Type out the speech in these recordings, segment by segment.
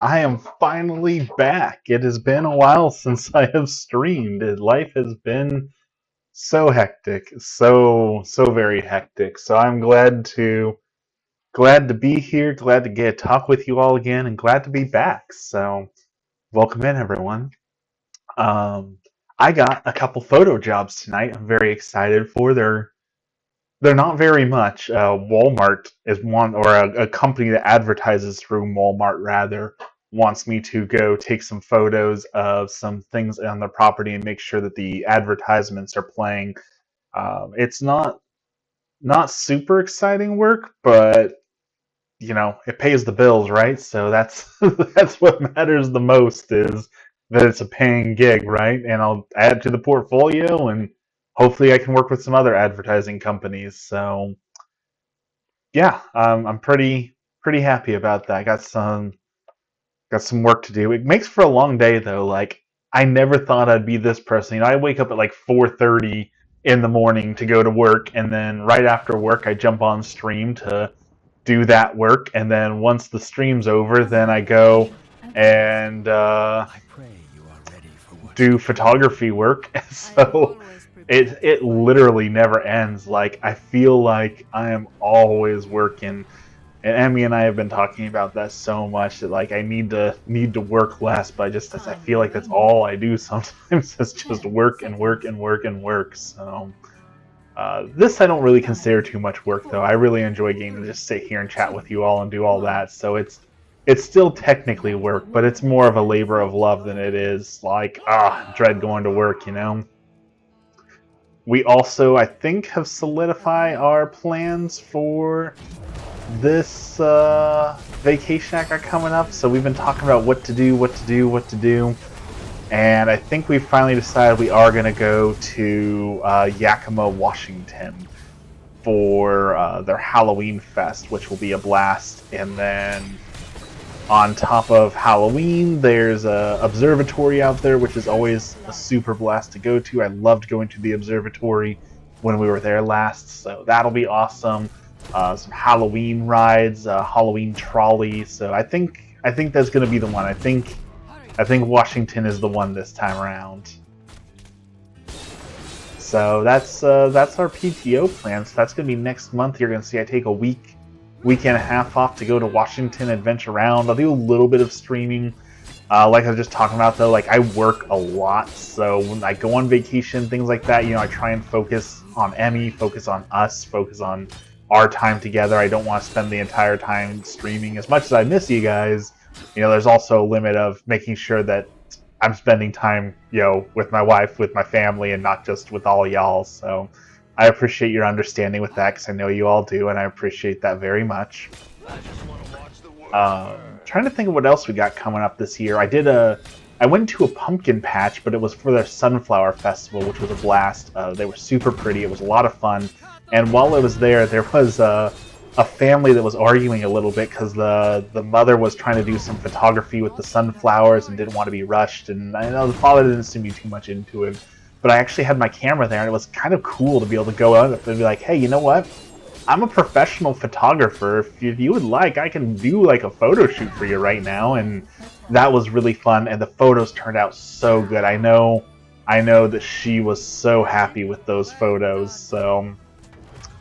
I am finally back. It has been a while since I have streamed. Life has been so hectic, so very hectic. So I'm glad to be here, glad to get to talk with you all again, and glad to be back. So welcome in, everyone. Um, I got a couple photo jobs tonight. I'm very excited for. They're not very much. Walmart is one, or a company that advertises through Walmart rather, wants me to go take some photos of some things on their property and make sure that the advertisements are playing. It's not super exciting work, but it pays the bills, right? So that's that's what matters the most is that it's a paying gig, right? And I'll add to the portfolio, and hopefully I can work with some other advertising companies. So yeah, I'm pretty happy about that. Got some work to do. It makes for a long day though. Like I never thought I'd be this person. I wake up at like 4:30 in the morning to go to work, and then right after work I jump on stream to do that work, and then once the stream's over, then I go and do photography work. So it literally never ends. Like I feel like I am always working. And Emmy and I have been talking about that so much that like I need to work less, but I feel like that's all I do sometimes is just work and work and work and work. So this I don't really consider too much work though. I really enjoy getting to just sit here and chat with you all and do all that. So it's still technically work, but it's more of a labor of love than it is like dread going to work. We also I think have solidified our plans for this vacation I got coming up. So we've been talking about what to do, and I think we finally decided we are going to go to Yakima, Washington for their Halloween fest, which will be a blast. And then on top of Halloween, there's a observatory out there, which is always a super blast to go to. I loved going to the observatory when we were there last, so that'll be awesome. Some Halloween rides, Halloween trolley. So I think that's going to be the one. I think Washington is the one this time around. So that's our PTO plan. So that's going to be next month. You're going to see I take a week and a half off to go to Washington, adventure around. I'll do a little bit of streaming. Like I was just talking about though, like I work a lot, so when I go on vacation, things like that, I try and focus on Emmy, focus on us, focus on our time together. I don't want to spend the entire time streaming. As much as I miss you guys, there's also a limit of making sure that I'm spending time, with my wife, with my family, and not just with all y'all. So I appreciate your understanding with that because I know you all do, and I appreciate that very much. Trying to think of what else we got coming up this year. I went to a pumpkin patch, but it was for their sunflower festival, which was a blast. They were super pretty. It was a lot of fun. And while I was there was a family that was arguing a little bit because the mother was trying to do some photography with the sunflowers and didn't want to be rushed. And I know the father didn't seem to be too much into it, but I actually had my camera there, and it was kind of cool to be able to go out and be like, hey, you know what? I'm a professional photographer. If you would like, I can do like a photo shoot for you right now. And that was really fun, and the photos turned out so good. I know that she was so happy with those photos. So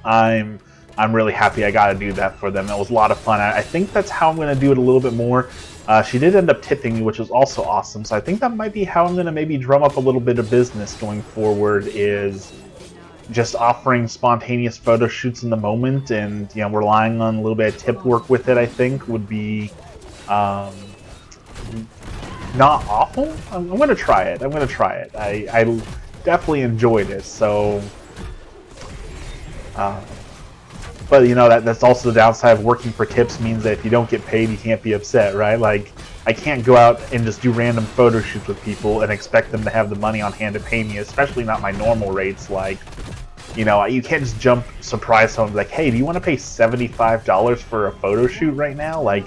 I'm I'm really happy I got to do that for them. It was a lot of fun. I think that's how I'm going to do it a little bit more. She did end up tipping me, which was also awesome. So I think that might be how I'm going to maybe drum up a little bit of business going forward, is just offering spontaneous photo shoots in the moment, and relying on a little bit of tip work with it. I think would be um, not awful. I'm going to try it. I definitely enjoyed it. So. Uh, but that's also the downside of working for tips, means that if you don't get paid, you can't be upset, right? Like, I can't go out and just do random photo shoots with people and expect them to have the money on hand to pay me, especially not my normal rates. Like, you can't just surprise someone like, hey, do you want to pay $75 for a photo shoot right now? Like,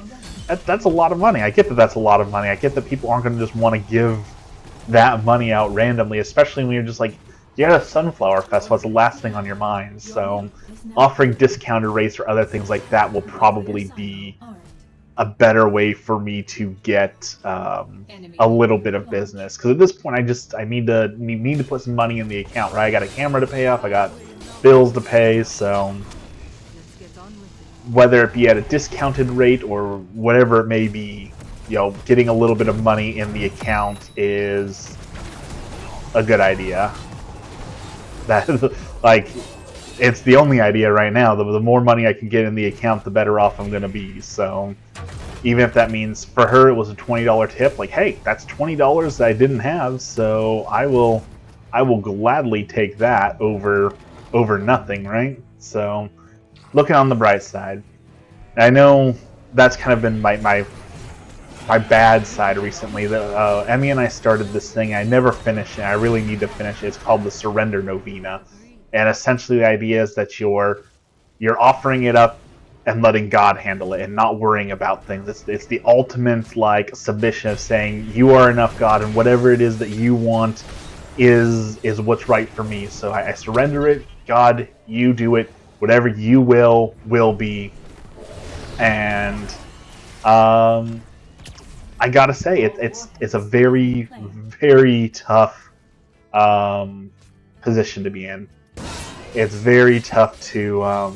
that's a lot of money. I get that that's a lot of money. I get that people aren't going to just want to give that money out randomly, especially when you're just like, you're at a sunflower festival. It's the last thing on your mind. So offering discounted rates or other things like that will probably be a better way for me to get a little bit of business. Because at this point, I need to put some money in the account, right? I got a camera to pay off, I got bills to pay, so whether it be at a discounted rate or whatever it may be, getting a little bit of money in the account is a good idea. That like, it's the only idea right now. The more money I can get in the account, the better off I'm going to be. So even if that means for her it was a $20 tip, like, hey, that's $20 that I didn't have, so I will gladly take that over nothing, right? So looking on the bright side. I know that's kind of been my bad side recently. Emmy and I started this thing. I never finished it. I really need to finish it. It's called the Surrender Novena, and essentially the idea is that you're offering it up and letting God handle it and not worrying about things. It's the ultimate like submission of saying, you are enough, God, and whatever it is that you want is what's right for me. So I surrender it. God, you do it. Whatever you will be. And I gotta say, it's a very, very tough position to be in. It's very tough to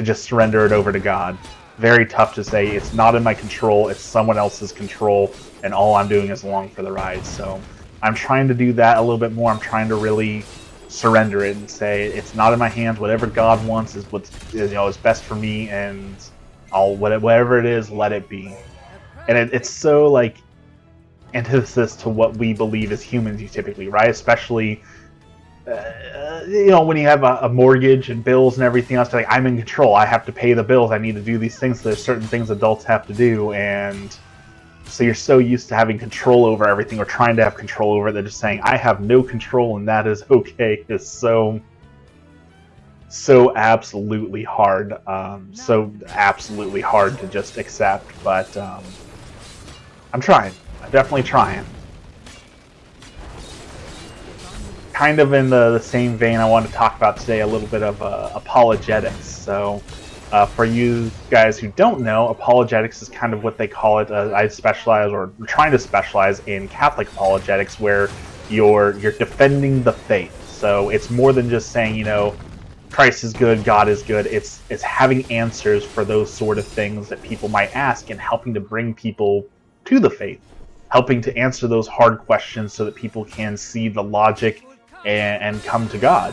just surrender it over to God. Very tough to say it's not in my control, it's someone else's control, and all I'm doing is along for the ride. So I'm trying to do that a little bit more. I'm trying to really surrender it and say it's not in my hands. Whatever God wants is what's is best for me, and I'll whatever it is, let it be. And it's so like antithesis to what we believe as humans, typically, right? Especially when you have a mortgage and bills and everything else, like, I'm in control. I have to pay the bills. I need to do these things. So there's certain things adults have to do, and so you're so used to having control over everything, or trying to have control over it, that just saying I have no control and that is okay is so absolutely hard. So absolutely hard to just accept. But I'm trying. I'm definitely trying. Kind of in the same vein, I want to talk about today a little bit of apologetics. So for you guys who don't know, apologetics is kind of what they call it. I specialize, or trying to specialize, in Catholic apologetics, where you're defending the faith. So it's more than just saying, Christ is good, God is good. It's having answers for those sort of things that people might ask, and helping to bring people to the faith, helping to answer those hard questions so that people can see the logic and come to God.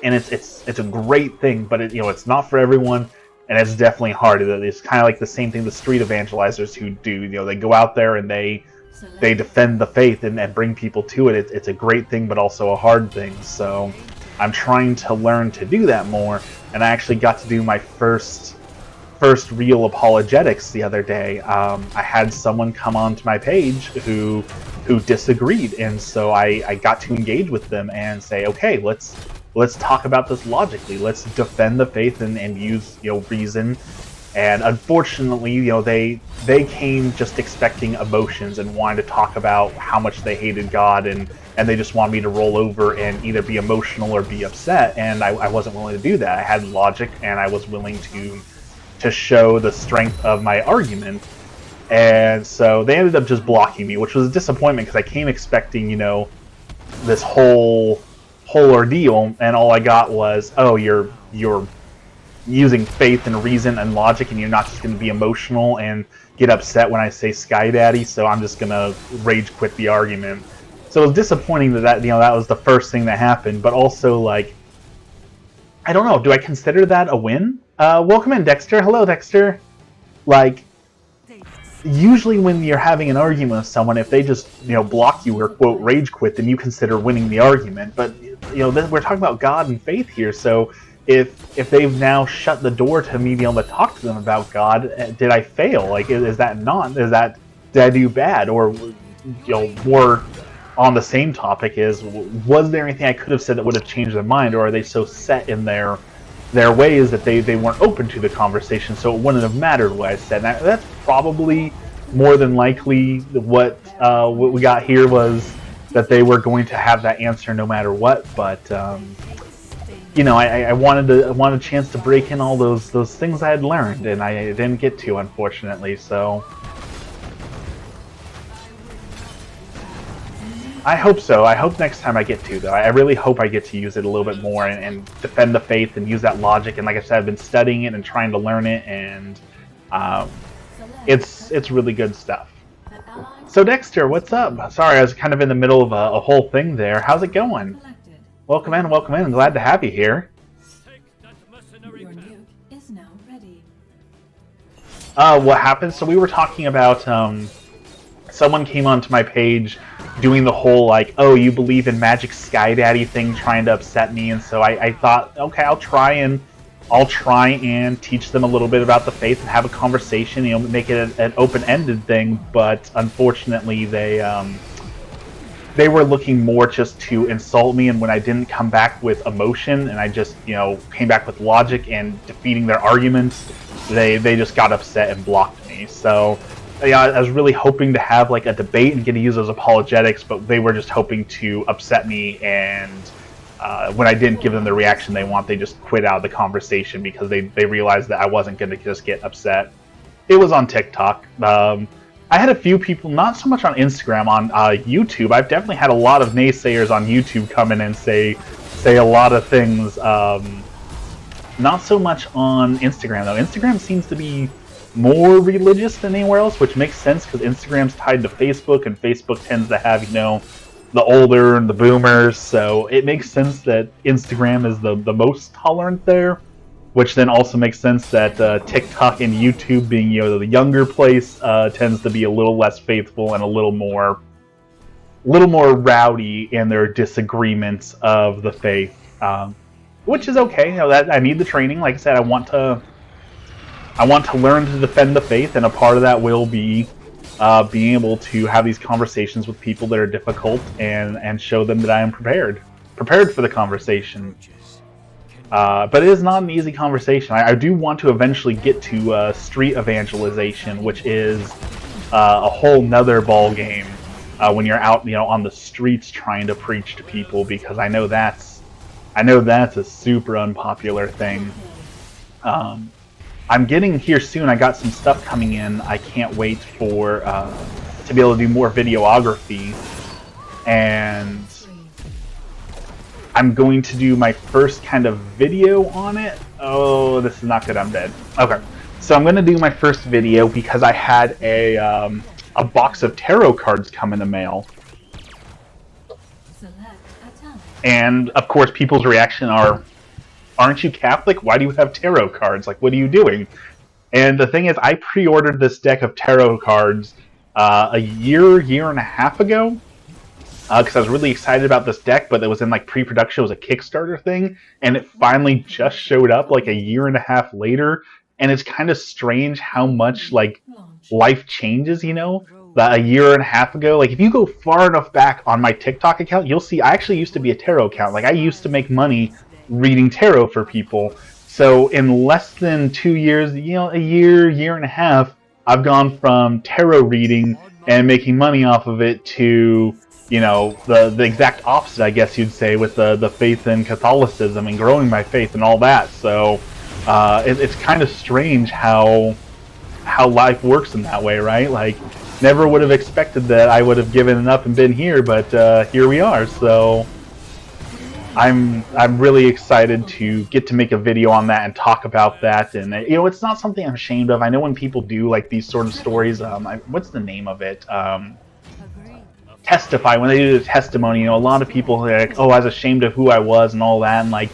And it's a great thing, but it's not for everyone, and it's definitely hard. It's kind of like the same thing the street evangelizers who do. They go out there and they defend the faith and bring people to it. It's a great thing, but also a hard thing. So I'm trying to learn to do that more, and I actually got to do my first real apologetics the other day. I had someone come onto my page who disagreed, and so I got to engage with them and say, okay, let's talk about this logically. Let's defend the faith and use reason. And unfortunately, they came just expecting emotions and wanted to talk about how much they hated God, and they just wanted me to roll over and either be emotional or be upset. And I wasn't willing to do that. I had logic, and I was willing to show the strength of my argument. And so they ended up just blocking me, which was a disappointment, because I came expecting this whole ordeal, and all I got was, oh, you're using faith and reason and logic, and you're not just going to be emotional and get upset when I say Sky Daddy, so I'm just going to rage quit the argument. So it was disappointing that was the first thing that happened, but also, like, I don't know, do I consider that a win? Welcome in, Dexter. Hello, Dexter. Like, usually when you're having an argument with someone, if they just block you or quote rage quit, then you consider winning the argument. But we're talking about God and faith here, so if they've now shut the door to me being able to talk to them about God, did I fail? Like, did I do bad? Or more on the same topic is, was there anything I could have said that would have changed their mind, or are they so set in their ways that they weren't open to the conversation, so it wouldn't have mattered what I said? And that's probably more than likely what we got here, was that they were going to have that answer no matter what. But you know, I wanted a chance to break in all those things I had learned, and I didn't get to, unfortunately. So I hope so. I hope next time I get to, though. I really hope I get to use it a little bit more and defend the faith and use that logic. And like I said, I've been studying it and trying to learn it, and it's really good stuff. So Dexter, what's up? Sorry, I was kind of in the middle of a whole thing there. How's it going? Welcome in, welcome in. I'm glad to have you here. Your nuke is now ready. What happened? So we were talking about someone came onto my page doing the whole like, oh, you believe in Magic Sky Daddy thing, trying to upset me, and so I thought, okay, I'll try and teach them a little bit about the faith and have a conversation, you know, make it an open-ended thing. But unfortunately, they were looking more just to insult me, and when I didn't come back with emotion and I just, you know, came back with logic and defeating their arguments, they just got upset and blocked me. So yeah, I was really hoping to have like a debate and get to use those apologetics, but they were just hoping to upset me, and when I didn't give them the reaction they want, they just quit out of the conversation because they realized that I wasn't going to just get upset. It was on TikTok. I had a few people, not so much on Instagram, on YouTube. I've definitely had a lot of naysayers on YouTube come in and say a lot of things. Not so much on Instagram, though. Instagram seems to be more religious than anywhere else, which makes sense because Instagram's tied to Facebook, and Facebook tends to have, you know, the older and the boomers, so it makes sense that Instagram is the most tolerant there, which then also makes sense that TikTok and YouTube, being, you know, the younger place, tends to be a little less faithful and a little more rowdy in their disagreements of the faith, which is okay. You know, that I need the training. Like I said, I want to learn to defend the faith, and a part of that will be being able to have these conversations with people that are difficult and show them that I am prepared for the conversation. But it is not an easy conversation. I do want to eventually get to street evangelization, which is a whole nother ball game when you're out, you know, on the streets trying to preach to people, because I know that's a super unpopular thing. I'm getting here soon. I got some stuff coming in. I can't wait for to be able to do more videography, and I'm going to do my first kind of video on it. Oh, this is not good. I'm dead. Okay, so I'm going to do my first video because I had a box of tarot cards come in the mail, and of course, people's reaction are, aren't you Catholic? Why do you have tarot cards? Like, what are you doing? And the thing is, I pre-ordered this deck of tarot cards a year and a half ago because I was really excited about this deck, but it was in like pre-production. It was a Kickstarter thing, and it finally just showed up like a year and a half later. And it's kind of strange how much like life changes, you know? A year and a half ago, like if you go far enough back on my TikTok account, you'll see I actually used to be a tarot account. Like I used to make money reading tarot for people. So in less than 2 years, you know, a year and a half, I've gone from tarot reading and making money off of it to, you know, the exact opposite, I guess you'd say, with the faith in Catholicism and growing my faith and all that. So it's kind of strange how life works in that way, right? Like, never would have expected that I would have given it up and been here, but here we are. So I'm really excited to get to make a video on that and talk about that. And you know, it's not something I'm ashamed of. I know when people do like these sort of stories, what's the name of it? Testify. When they do the testimony, you know, a lot of people are like, "Oh, I was ashamed of who I was and all that." And like,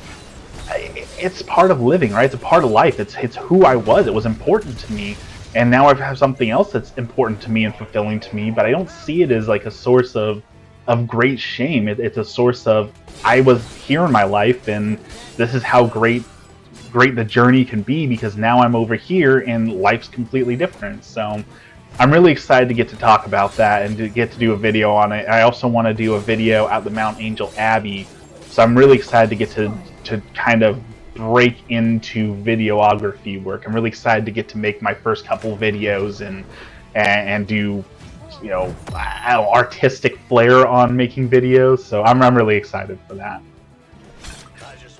it's part of living, right? It's a part of life. It's who I was. It was important to me, and now I have something else that's important to me and fulfilling to me. But I don't see it as like a source of great shame. It's a source of, I was here in my life, and this is how great the journey can be, because now I'm over here and life's completely different. So I'm really excited to get to talk about that and to get to do a video on it. I also want to do a video at the Mount Angel Abbey, so I'm really excited to get to kind of break into videography work. I'm really excited to get to make my first couple videos and do, you know, artistic flair on making videos. So I'm really excited for that.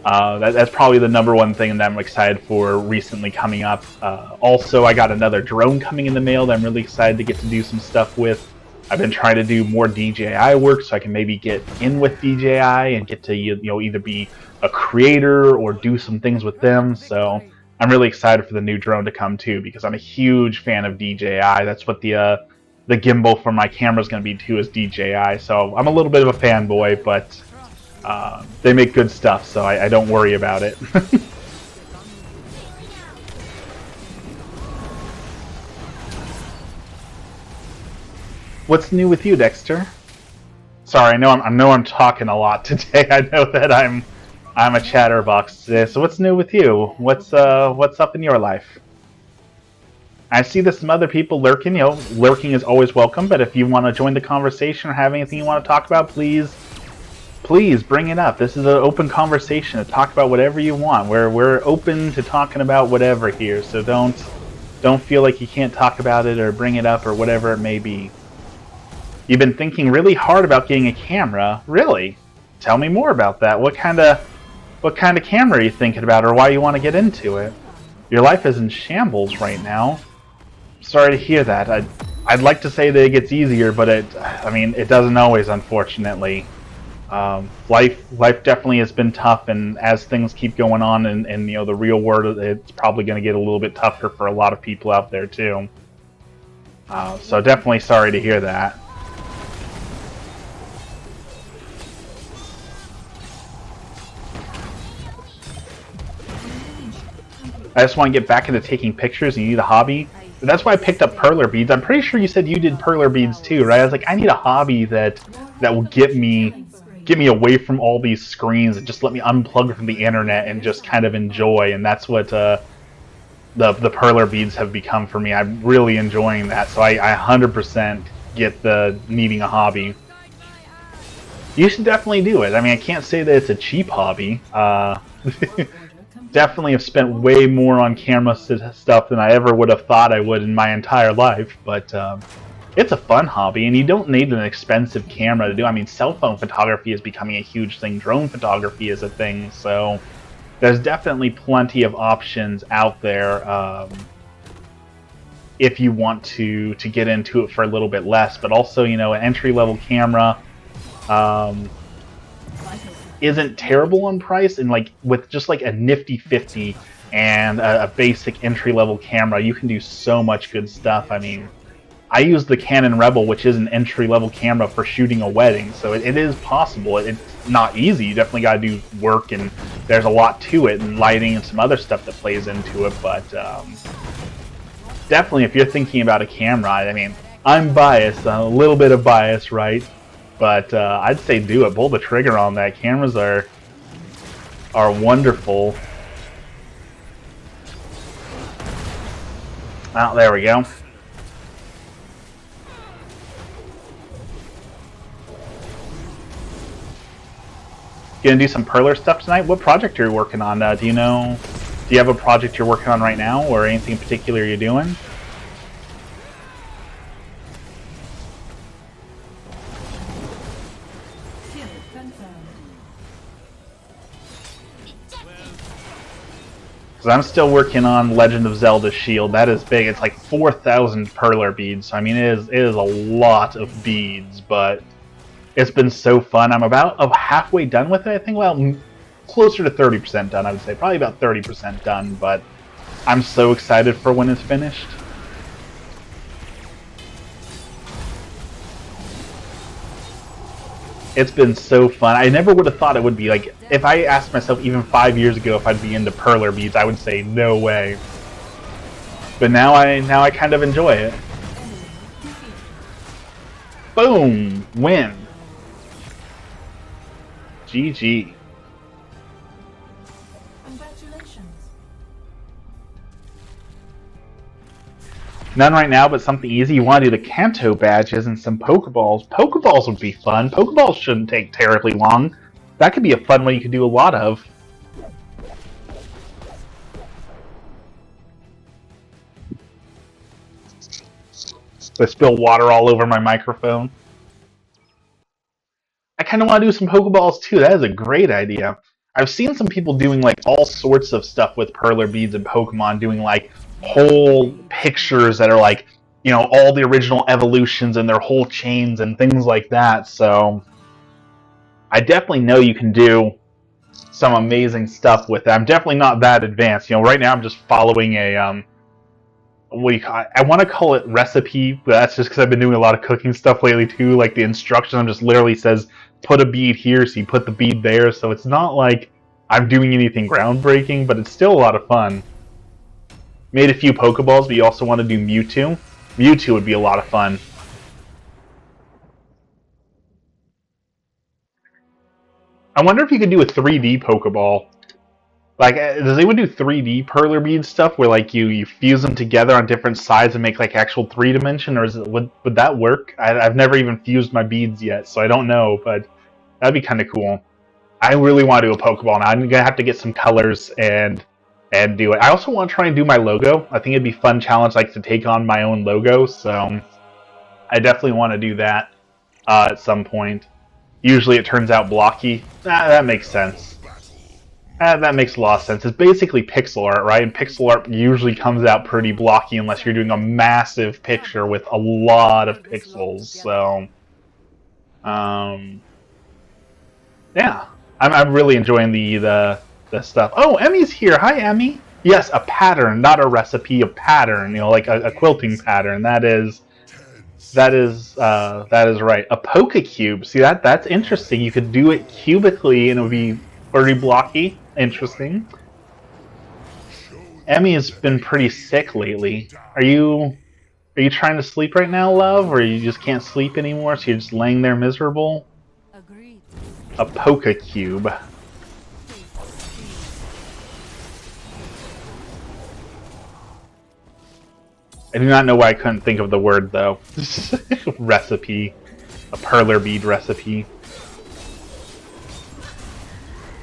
That's probably the number one thing that I'm excited for recently coming up. Also, I got another drone coming in the mail that I'm really excited to get to do some stuff with. I've been trying to do more DJI work so I can maybe get in with DJI and get to either be a creator or do some things with them. So I'm really excited for the new drone to come too because I'm a huge fan of DJI. That's what the gimbal for my camera is going to be too, is DJI. So I'm a little bit of a fanboy, but they make good stuff, so I don't worry about it. What's new with you, Dexter? Sorry, I know I'm talking a lot today. I know that I'm a chatterbox today. So what's new with you? What's up in your life? I see that some other people lurking. Lurking is always welcome. But if you want to join the conversation or have anything you want to talk about, please bring it up. This is an open conversation to talk about whatever you want. We're open to talking about whatever here. So don't feel like you can't talk about it or bring it up or whatever it may be. You've been thinking really hard about getting a camera. Really? Tell me more about that. What kind of camera are you thinking about, or why you want to get into it? Your life is in shambles right now. Sorry to hear that. I'd like to say that it gets easier, but it doesn't always, unfortunately. Life definitely has been tough, and as things keep going on in the real world, it's probably going to get a little bit tougher for a lot of people out there too. So definitely sorry to hear that. I just want to get back into taking pictures, and you need a hobby. That's why I picked up perler beads. I'm pretty sure you said you did perler beads too, right? I was like, I need a hobby that will get me away from all these screens and just let me unplug from the internet and just kind of enjoy. And that's what the perler beads have become for me. I'm really enjoying that. So I 100% get the needing a hobby. You should definitely do it. I mean, I can't say that it's a cheap hobby. Definitely have spent way more on camera stuff than I ever would have thought I would in my entire life, but it's a fun hobby, and you don't need an expensive camera to do. I mean, cell phone photography is becoming a huge thing. Drone photography is a thing, so there's definitely plenty of options out there if you want to get into it for a little bit less. But also, an entry-level camera isn't terrible on price, and with just a nifty 50 and a basic entry-level camera, you can do so much good stuff. I mean, I use the Canon Rebel, which is an entry-level camera for shooting a wedding, so it is possible. It's not easy. You definitely got to do work, and there's a lot to it, and lighting and some other stuff that plays into it, but definitely if you're thinking about a camera, I mean, I'm biased, a little bit of bias, right? But I'd say do it. Pull the trigger on that. Cameras are wonderful. Oh, there we go. You gonna do some perler stuff tonight? What project are you working on? Do you have a project you're working on right now, or anything in particular you're doing? Because I'm still working on Legend of Zelda Shield. That is big. It's like 4,000 perler beads. So I mean, it is a lot of beads, but it's been so fun. I'm about halfway done with it, I think. Well, closer to 30% done, I would say. Probably about 30% done, but I'm so excited for when it's finished. It's been so fun. I never would have thought it would be. Like, if I asked myself even 5 years ago if I'd be into perler beads, I would say no way. But now I kind of enjoy it. Boom! Win. GG. Congratulations. None right now, but something easy. You want to do the Kanto badges and some Pokeballs. Pokeballs would be fun. Pokeballs shouldn't take terribly long. That could be a fun one you could do a lot of. I spill water all over my microphone. I kind of want to do some Pokeballs too. That is a great idea. I've seen some people doing like all sorts of stuff with perler beads and Pokemon, doing like whole pictures that are like, you know, all the original evolutions and their whole chains and things like that. So I definitely know you can do some amazing stuff with it. I'm definitely not that advanced. You know, right now I'm just following a what do you call it? I want to call it recipe, but that's just because I've been doing a lot of cooking stuff lately too. Like the instruction just literally says put a bead here, so you put the bead there. So it's not like I'm doing anything groundbreaking, but it's still a lot of fun. Made a few Pokeballs, but you also want to do Mewtwo. Mewtwo would be a lot of fun. I wonder if you could do a 3D Pokeball. Like, does anyone do 3D perler bead stuff where like you fuse them together on different sides and make like actual 3-dimension, or would that work? I've never even fused my beads yet, so I don't know, but that'd be kind of cool. I really want to do a Pokeball now. I'm gonna have to get some colors and do it. I also want to try and do my logo. I think it'd be a fun challenge, like to take on my own logo. So I definitely want to do that at some point. Usually it turns out blocky. That makes sense. That makes a lot of sense. It's basically pixel art, right? And pixel art usually comes out pretty blocky unless you're doing a massive picture with a lot of pixels. So, yeah, I'm really enjoying the stuff. Oh, Emmy's here. Hi, Emmy. Yes, a pattern, not a recipe. A pattern. You know, like a quilting pattern. That is right. A Poke Cube. See that's interesting. You could do it cubically and it would be pretty blocky. Interesting. Emmy has been pretty sick lately. Are you trying to sleep right now, love, or you just can't sleep anymore, so you're just laying there miserable? Agreed. A Poke Cube. I do not know why I couldn't think of the word though. Recipe. A perler bead recipe.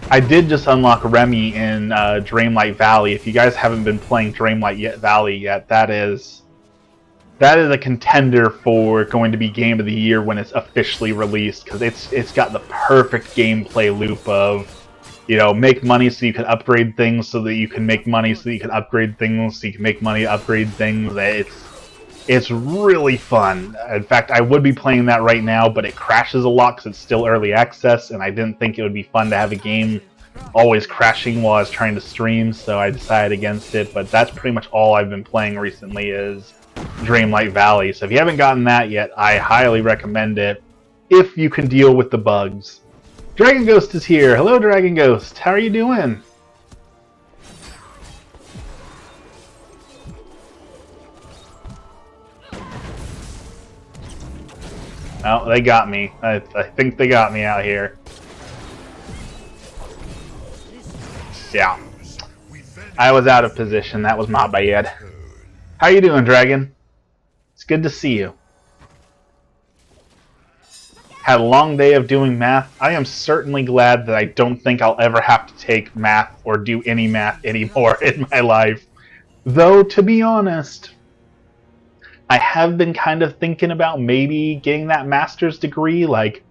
I did just unlock Remy in Dreamlight Valley. If you guys haven't been playing Dreamlight Valley yet, that is a contender for going to be Game of the Year when it's officially released, because it's got the perfect gameplay loop of, you know, make money so you can upgrade things, so that you can make money so that you can upgrade things, so you can make money, upgrade things. It's really fun. In fact, I would be playing that right now, but it crashes a lot because it's still early access, and I didn't think it would be fun to have a game always crashing while I was trying to stream, so I decided against it. But that's pretty much all I've been playing recently is Dreamlight Valley. So if you haven't gotten that yet, I highly recommend it if you can deal with the bugs. Dragon Ghost is here. Hello, Dragon Ghost. How are you doing? Oh, they got me. I think they got me out here. Yeah. I was out of position. That was my bad. How you doing, Dragon? It's good to see you. Had a long day of doing math. I am certainly glad that I don't think I'll ever have to take math or do any math anymore in my life. Though, to be honest, I have been kind of thinking about maybe getting that master's degree. Like,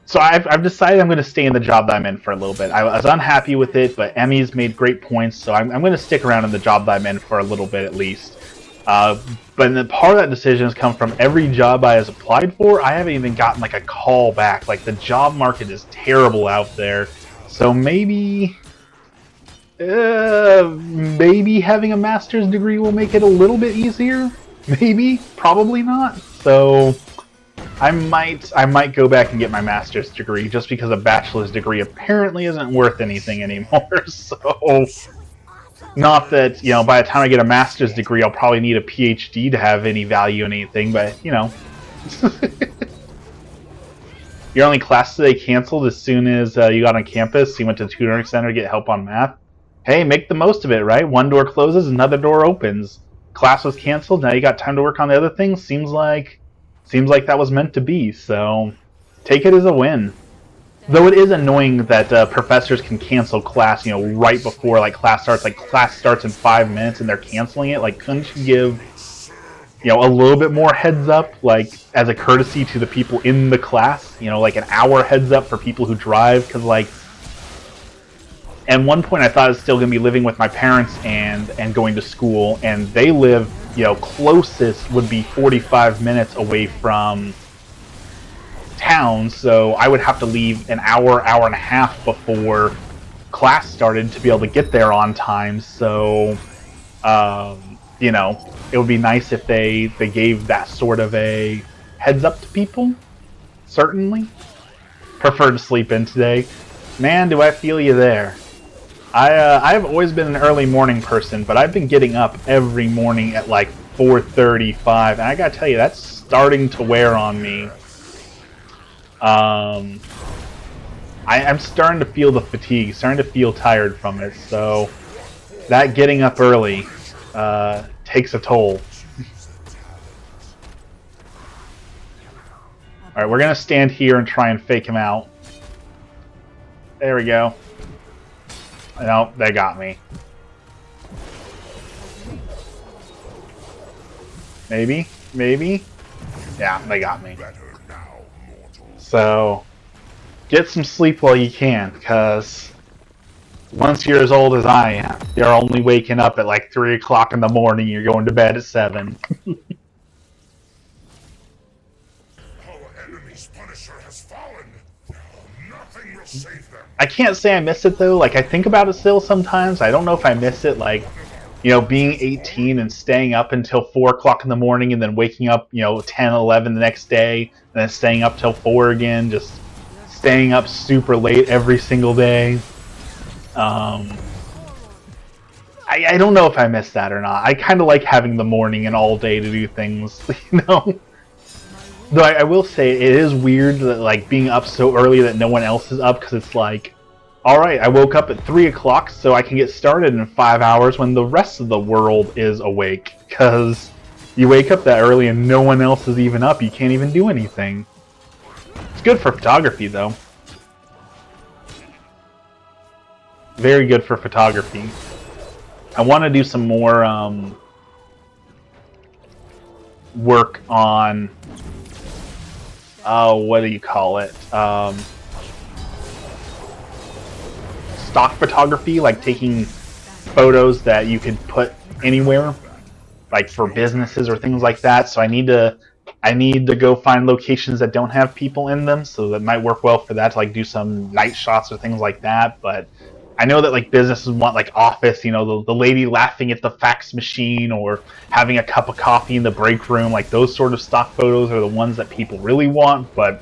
so I've decided I'm going to stay in the job that I'm in for a little bit. I was unhappy with it, but Emmy's made great points, so I'm going to stick around in the job that I'm in for a little bit at least. But the part of that decision has come from every job I has applied for. I haven't even gotten like a call back. Like, the job market is terrible out there. So maybe having a master's degree will make it a little bit easier. Maybe, probably not. So I might go back and get my master's degree, just because a bachelor's degree apparently isn't worth anything anymore. So, not that, you know, by the time I get a master's degree, I'll probably need a PhD to have any value in anything, but, you know. Your only class today canceled as soon as you got on campus, so you went to the tutoring center to get help on math. Hey, make the most of it, right? One door closes, another door opens. Class was canceled, now you got time to work on the other things. Seems like that was meant to be, so take it as a win. Though it is annoying that professors can cancel class, you know, right before like class starts. Like, class starts in 5 minutes and they're canceling it. Like, couldn't you give, you know, a little bit more heads up, like as a courtesy to the people in the class? You know, like an hour heads up for people who drive, because like At one point, I thought I was still going to be living with my parents and going to school, and they live, closest would be 45 minutes away from town, so I would have to leave an hour, hour and a half before class started to be able to get there on time. So, it would be nice if they gave that sort of a heads up to people. Certainly. Prefer to sleep in today. Man, do I feel you there. I've always been an early morning person, but I've been getting up every morning at like 4:35, and I gotta tell you, that's starting to wear on me. I'm starting to feel the fatigue, starting to feel tired from it, so that getting up early takes a toll. Alright, we're gonna stand here and try and fake him out. There we go. No, they got me. Maybe? Maybe? Yeah, they got me. So, get some sleep while you can, because once you're as old as I am, you're only waking up at like 3 o'clock in the morning, you're going to bed at 7. I can't say I miss it though. Like, I think about it still sometimes. I don't know if I miss it, like, being 18 and staying up until 4 o'clock in the morning and then waking up, 10, 11 the next day, and then staying up till 4 again, just staying up super late every single day. I don't know if I miss that or not. I kind of like having the morning and all day to do things, Though I will say it is weird that, like, being up so early that no one else is up, because it's like, alright, I woke up at 3 o'clock so I can get started in 5 hours when the rest of the world is awake. Because you wake up that early and no one else is even up, you can't even do anything. It's good for photography, though. Very good for photography. I want to do some more work on... what do you call it? Stock photography, like taking photos that you could put anywhere, like for businesses or things like that. So I need to go find locations that don't have people in them, so that might work well for that, to like do some night shots or things like that. But I know that like businesses want like office, the lady laughing at the fax machine or having a cup of coffee in the break room, like those sort of stock photos are the ones that people really want. But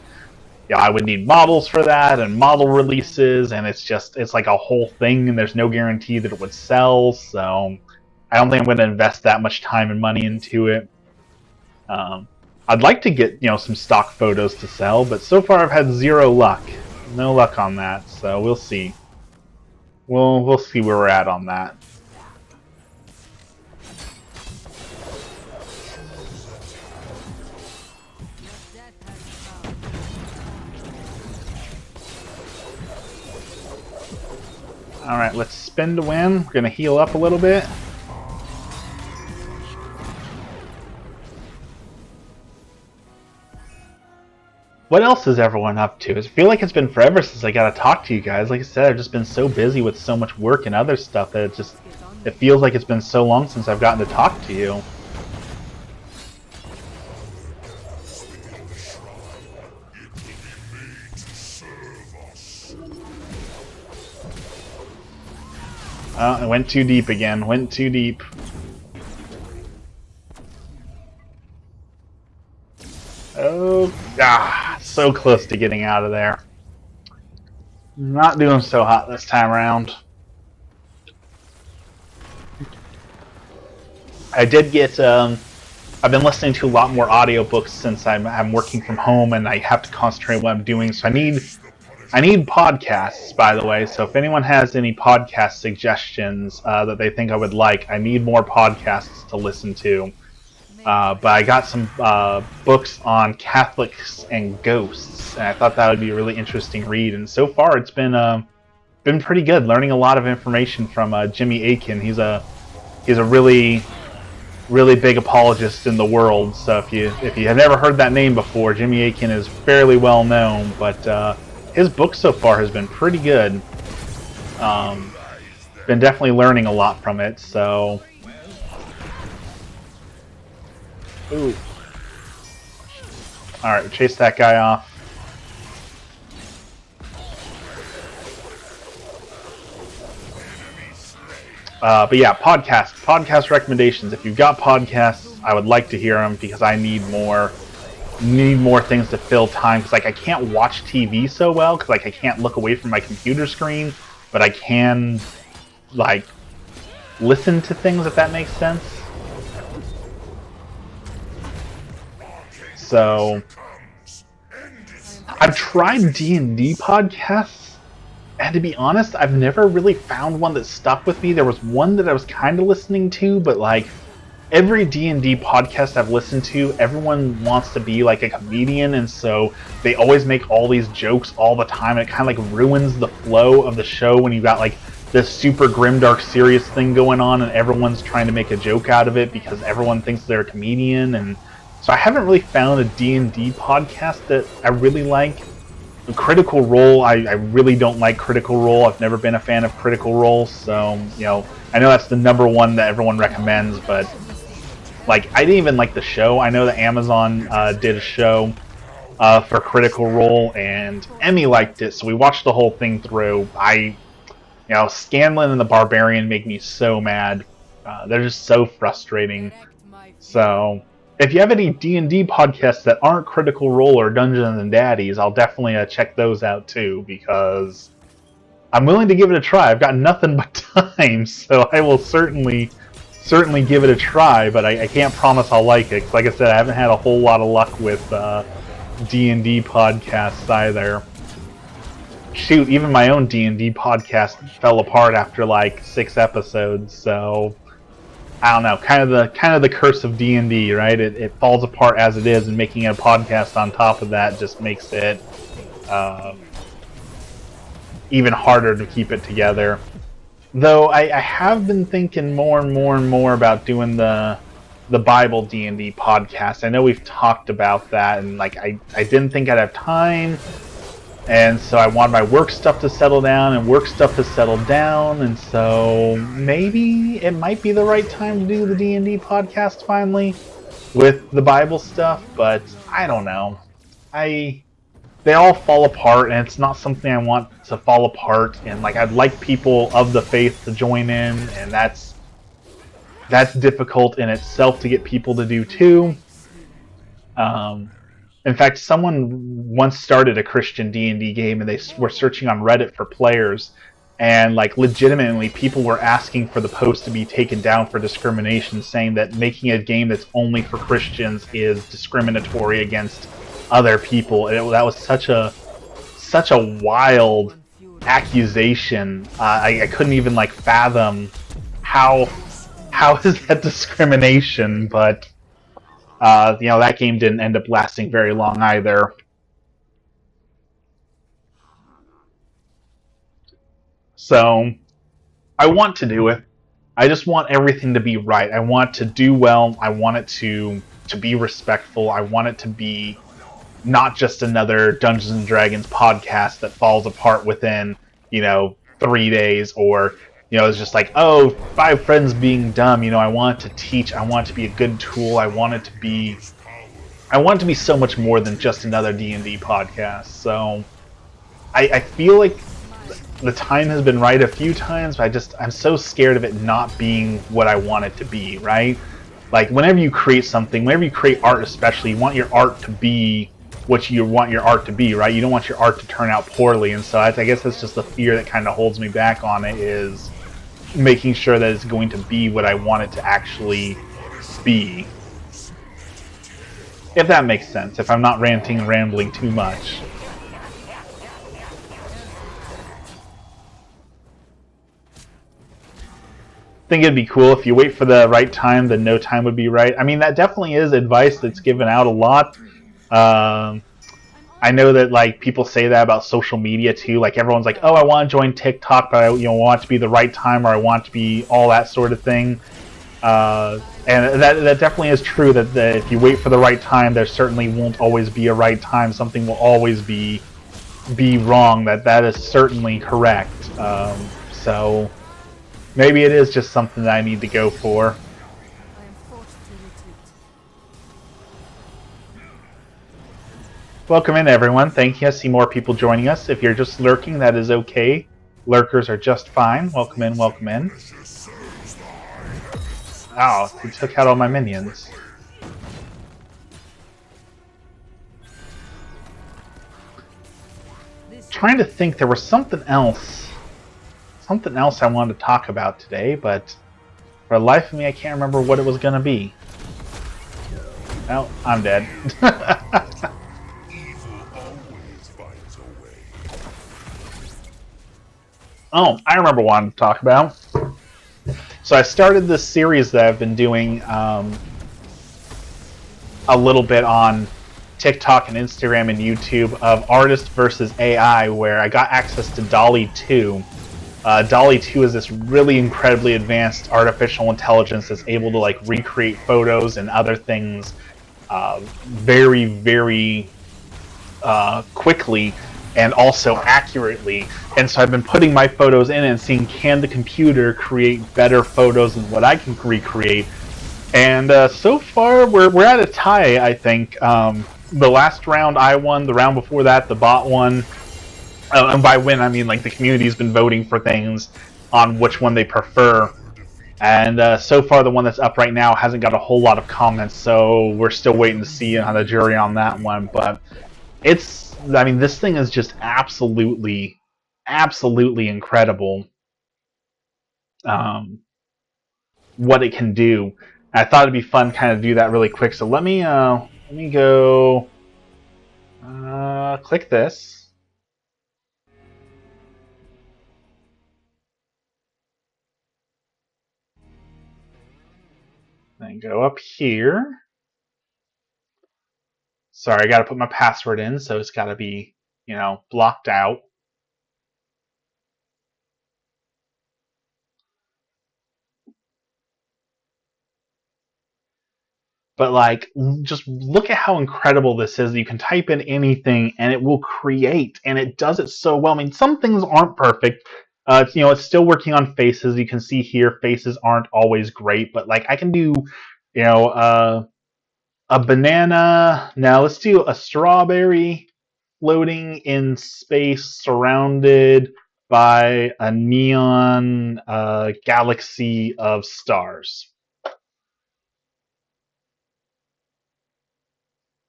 yeah, I would need models for that and model releases, and it's like a whole thing, and there's no guarantee that it would sell, so I don't think I'm going to invest that much time and money into it. I'd like to get, some stock photos to sell, but so far I've had zero luck. No luck on that, so we'll see. We'll see where we're at on that. Alright, let's spin to win. We're going to heal up a little bit. What else is everyone up to? I feel like it's been forever since I got to talk to you guys. Like I said, I've just been so busy with so much work and other stuff that it feels like it's been so long since I've gotten to talk to you. I went too deep again. Went too deep. Oh, so close to getting out of there. Not doing so hot this time around. I did get, I've been listening to a lot more audiobooks since I'm working from home and I have to concentrate on what I'm doing, so I need podcasts, by the way, so if anyone has any podcast suggestions that they think I would like, I need more podcasts to listen to. But I got some books on Catholics and ghosts, and I thought that would be a really interesting read, and so far it's been pretty good, learning a lot of information from Jimmy Akin. He's a really big apologist in the world, so if you have never heard that name before, Jimmy Akin is fairly well known, but his book so far has been pretty good. been definitely learning a lot from it. So, ooh, all right, chase that guy off. But yeah, podcast recommendations. If you've got podcasts, I would like to hear them because I need more things to fill time. Because like I can't watch TV so well because like I can't look away from my computer screen, but I can like listen to things if that makes sense. So I've tried D&D podcasts. And to be honest, I've never really found one that stuck with me. There was one that I was kind of listening to, but like every D&D podcast I've listened to, everyone wants to be like a comedian, and so they always make all these jokes all the time, and it kind of like ruins the flow of the show when you got like this super grimdark serious thing going on and everyone's trying to make a joke out of it because everyone thinks they're a comedian. And so I haven't really found a D&D podcast that I really like. Critical Role, I really don't like Critical Role. I've never been a fan of Critical Role, so, you know, I know that's the #1 that everyone recommends, but, like, I didn't even like the show. I know that Amazon did a show for Critical Role, and Emmy liked it, so we watched the whole thing through. Scanlan and the Barbarian make me so mad. They're just so frustrating. So if you have any D&D podcasts that aren't Critical Role or Dungeons and Daddies, I'll definitely check those out too, because I'm willing to give it a try. I've got nothing but time, so I will certainly give it a try, but I can't promise I'll like it. 'Cause like I said, I haven't had a whole lot of luck with D&D podcasts either. Shoot, even my own D&D podcast fell apart after like 6 episodes, so I don't know, kind of the curse of D&D, right? It falls apart as it is, and making a podcast on top of that just makes it even harder to keep it together. Though I have been thinking more and more about doing the Bible D&D podcast. I know we've talked about that, and like I didn't think I'd have time. And so I want my work stuff to settle down, and so maybe it might be the right time to do the D&D podcast finally with the Bible stuff, but I don't know. They all fall apart, and it's not something I want to fall apart, and like I'd like people of the faith to join in, and that's difficult in itself to get people to do too. In fact, someone once started a Christian D&D game, and they were searching on Reddit for players, and like legitimately people were asking for the post to be taken down for discrimination, saying that making a game that's only for Christians is discriminatory against other people. And that was such a wild accusation. I couldn't even like fathom how is that discrimination, but that game didn't end up lasting very long either. So, I want to do it. I just want everything to be right. I want to do well. I want it to be respectful. I want it to be not just another Dungeons and Dragons podcast that falls apart within, 3 days, or it's just like, oh, 5 friends being dumb. I want to teach. I want it to be a good tool. I want it to be so much more than just another D&D podcast. So I feel like the time has been right a few times, but I'm so scared of it not being what I want it to be, right? Like whenever you create something, whenever you create art especially, you want your art to be what you want your art to be, right? You don't want your art to turn out poorly, and so I guess that's just the fear that kind of holds me back on it, is making sure that it's going to be what I want it to actually be. If that makes sense, if I'm not ranting and rambling too much. I think it'd be cool if you wait for the right time, then no time would be right. I mean, that definitely is advice that's given out a lot. I know that like people say that about social media too. Like everyone's like, "Oh, I want to join TikTok, but I want it to be the right time, or I want it to be all that sort of thing." And that definitely is true. That if you wait for the right time, there certainly won't always be a right time. Something will always be wrong. That is certainly correct. So Maybe it is just something that I need to go for. I am forced to retreat. Welcome in, everyone. Thank you. I see more people joining us. If you're just lurking, that is okay. Lurkers are just fine. Welcome in, welcome in. Oh, he took out all my minions. Trying to think, there was something else I wanted to talk about today, but for the life of me I can't remember what it was going to be. Oh, I'm dead. Oh, I remember what I wanted to talk about. So I started this series that I've been doing a little bit on TikTok and Instagram and YouTube of artist versus AI, where I got access to DALL-E 2. DALL-E 2 is this really incredibly advanced artificial intelligence that's able to like recreate photos and other things very, very quickly and also accurately. And so I've been putting my photos in and seeing, can the computer create better photos than what I can recreate? And so far, we're at a tie, I think. The last round I won. The round before that, the bot won. And by win, I mean like the community's been voting for things on which one they prefer. And so far, the one that's up right now hasn't got a whole lot of comments, so we're still waiting to see on the jury on that one. But I mean, this thing is just absolutely, absolutely incredible. What it can do. I thought it'd be fun, kind of do that really quick. So let me go click this. Then go up here. Sorry, I got to put my password in, so it's got to be, blocked out. But like, just look at how incredible this is. You can type in anything and it will create, and it does it so well. I mean, some things aren't perfect. It's still working on faces. You can see here, faces aren't always great, but like I can do, a banana. Now let's do a strawberry floating in space, surrounded by a neon galaxy of stars.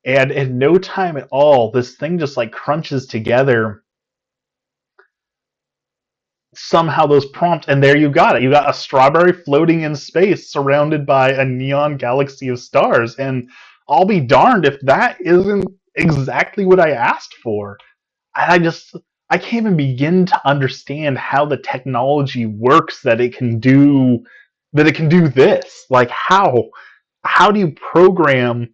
And in no time at all, this thing just like crunches together somehow those prompts, and there you got it. You got a strawberry floating in space surrounded by a neon galaxy of stars. And I'll be darned if that isn't exactly what I asked for. I can't even begin to understand how the technology works that it can do this. Like how do you program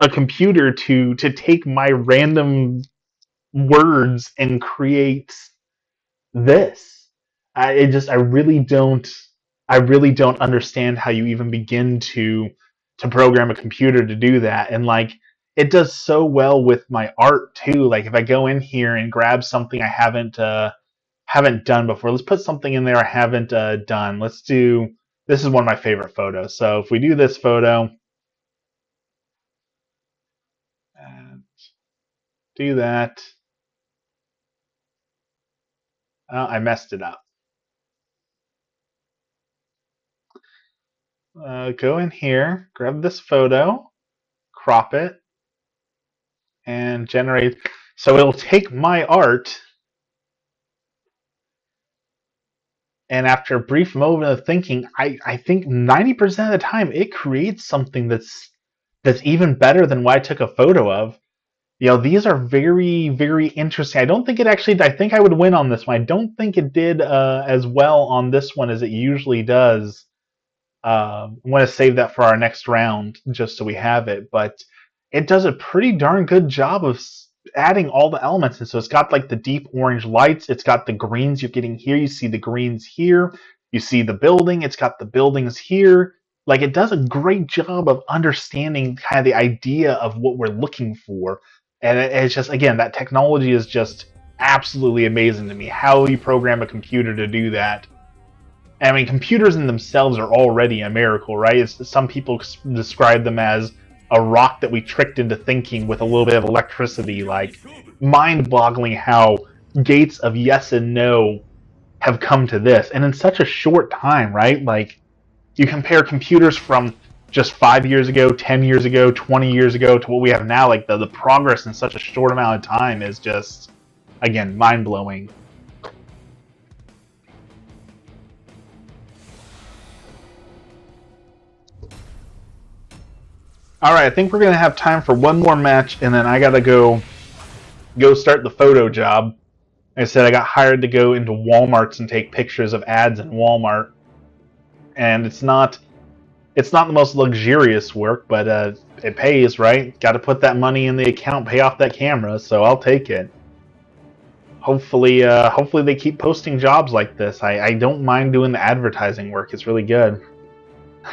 a computer to take my random words and create this? I really don't understand how you even begin to program a computer to do that. And like it does so well with my art too. Like if I go in here and grab something I haven't done before, let's put something in there I haven't done. This is one of my favorite photos. So if we do this photo, and do that. Oh, I messed it up. Go in here, grab this photo, crop it, and generate. So it'll take my art, and after a brief moment of thinking, I think 90% of the time it creates something that's even better than what I took a photo of. These are very, very interesting. I think I would win on this one. I don't think it did as well on this one as it usually does. I'm going to save that for our next round just so we have it. But it does a pretty darn good job of adding all the elements. And so it's got like the deep orange lights. It's got the greens you're getting here. You see the greens here. You see the building. It's got the buildings here. Like it does a great job of understanding kind of the idea of what we're looking for. And it's just, again, that technology is just absolutely amazing to me. How you program a computer to do that I mean, computers in themselves are already a miracle, right? Some people describe them as a rock that we tricked into thinking with a little bit of electricity. Like, mind-boggling how gates of yes and no have come to this, and in such a short time, right? Like, you compare computers from just 5 years ago, 10 years ago, 20 years ago to what we have now. Like, the progress in such a short amount of time is just, again, mind-blowing. All right, I think we're gonna have time for one more match, and then I gotta go start the photo job. Like I said, I got hired to go into Walmarts and take pictures of ads in Walmart, and it's not the most luxurious work, but it pays, right? Got to put that money in the account, pay off that camera, so I'll take it. Hopefully they keep posting jobs like this. I don't mind doing the advertising work; it's really good.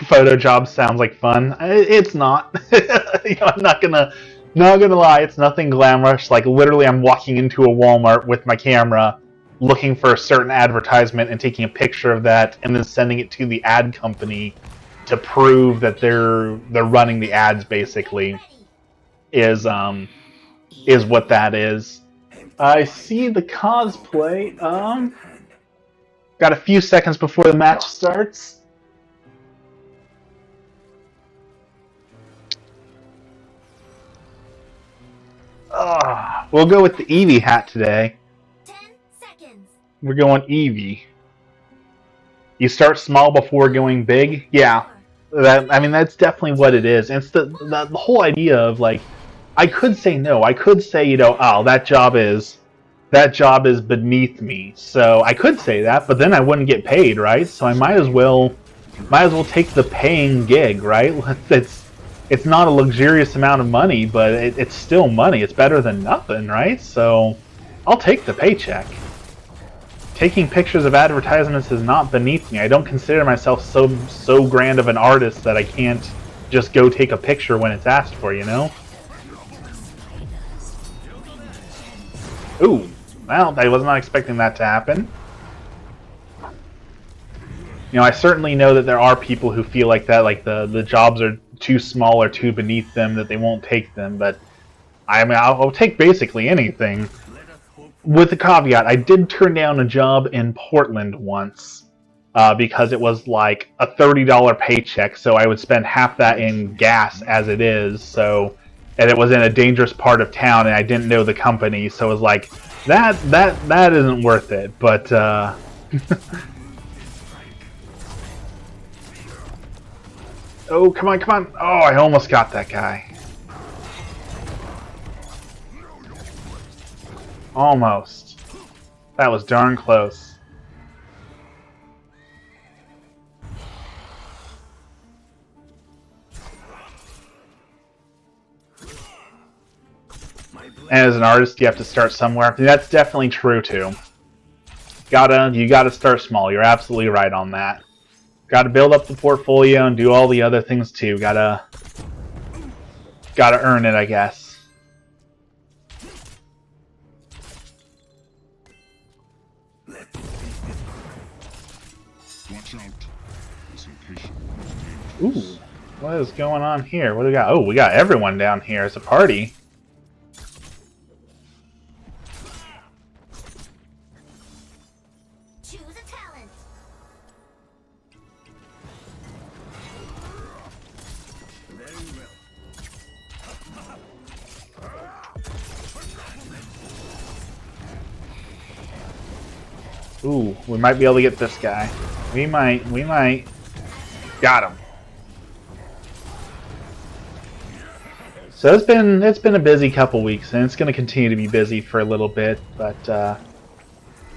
Photo job sounds like fun. It's not. I'm not gonna lie. It's nothing glamorous. Like, literally, I'm walking into a Walmart with my camera, looking for a certain advertisement and taking a picture of that, and then sending it to the ad company to prove that they're running the ads. Basically, is what that is. I see the cosplay. Got a few seconds before the match starts. We'll go with the Eevee hat today. 10 seconds. We're going Eevee. You start small before going big? Yeah. That's definitely what it is. And it's the whole idea of, like, I could say no. I could say, oh, that job is beneath me. So I could say that, but then I wouldn't get paid, right? So I might as well take the paying gig, right? It's not a luxurious amount of money, but it's still money. It's better than nothing, right? So I'll take the paycheck. Taking pictures of advertisements is not beneath me. I don't consider myself so grand of an artist that I can't just go take a picture when it's asked for, Ooh, well, I was not expecting that to happen. I certainly know that there are people who feel like that, like the jobs are too small or too beneath them, that they won't take them, but I'll take basically anything. With the caveat, I did turn down a job in Portland once because it was like a $30 paycheck, so I would spend half that in gas as it is, and it was in a dangerous part of town, and I didn't know the company, so it was like, that isn't worth it, but oh, come on. Oh, I almost got that guy. Almost. That was darn close. And as an artist, you have to start somewhere. That's definitely true, too. You gotta start small. You're absolutely right on that. Got to build up the portfolio and do all the other things too. Gotta earn it, I guess. Watch out. This impatient Ooh, what is going on here? What do we got? Oh, we got everyone down here. It's a party. Choose a talent. Ooh, we might be able to get this guy. We might. Got him. So it's been a busy couple weeks, and it's going to continue to be busy for a little bit. But I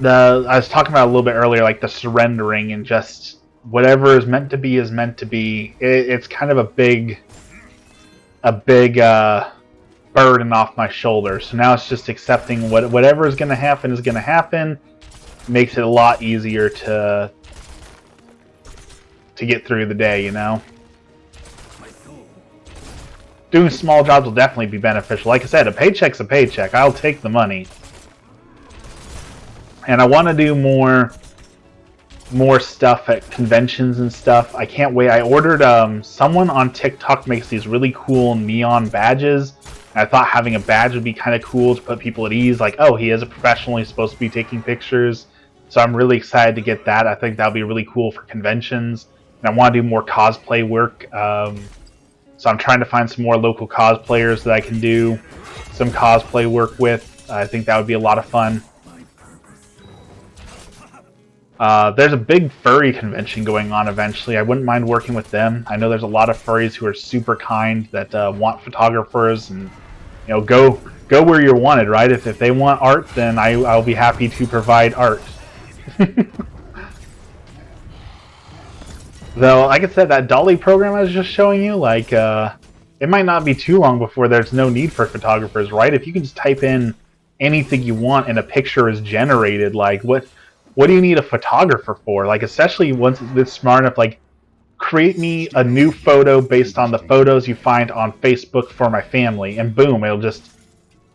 was talking about a little bit earlier, like the surrendering and just whatever is meant to be is meant to be. It's kind of a big burden off my shoulders. So now it's just accepting whatever is going to happen is going to happen. Makes it a lot easier to get through the day, Doing small jobs will definitely be beneficial. Like I said, a paycheck's a paycheck. I'll take the money. And I want to do more more stuff at conventions and stuff. I can't wait. I ordered someone on TikTok makes these really cool neon badges. I thought having a badge would be kind of cool to put people at ease, like, oh, he is a professional, he's supposed to be taking pictures. So I'm really excited to get that. I think that'll be really cool for conventions. And I want to do more cosplay work. So I'm trying to find some more local cosplayers that I can do some cosplay work with. I think that would be a lot of fun. There's a big furry convention going on eventually. I wouldn't mind working with them. I know there's a lot of furries who are super kind that want photographers, and go where you're wanted, right? If they want art, then I'll be happy to provide art. Though, like I said, that Dolly program I was just showing you, like, it might not be too long before there's no need for photographers, right? If you can just type in anything you want and a picture is generated, like, what do you need a photographer for? Like, especially once it's smart enough, like, create me a new photo based on the photos you find on Facebook for my family, and boom, it'll just,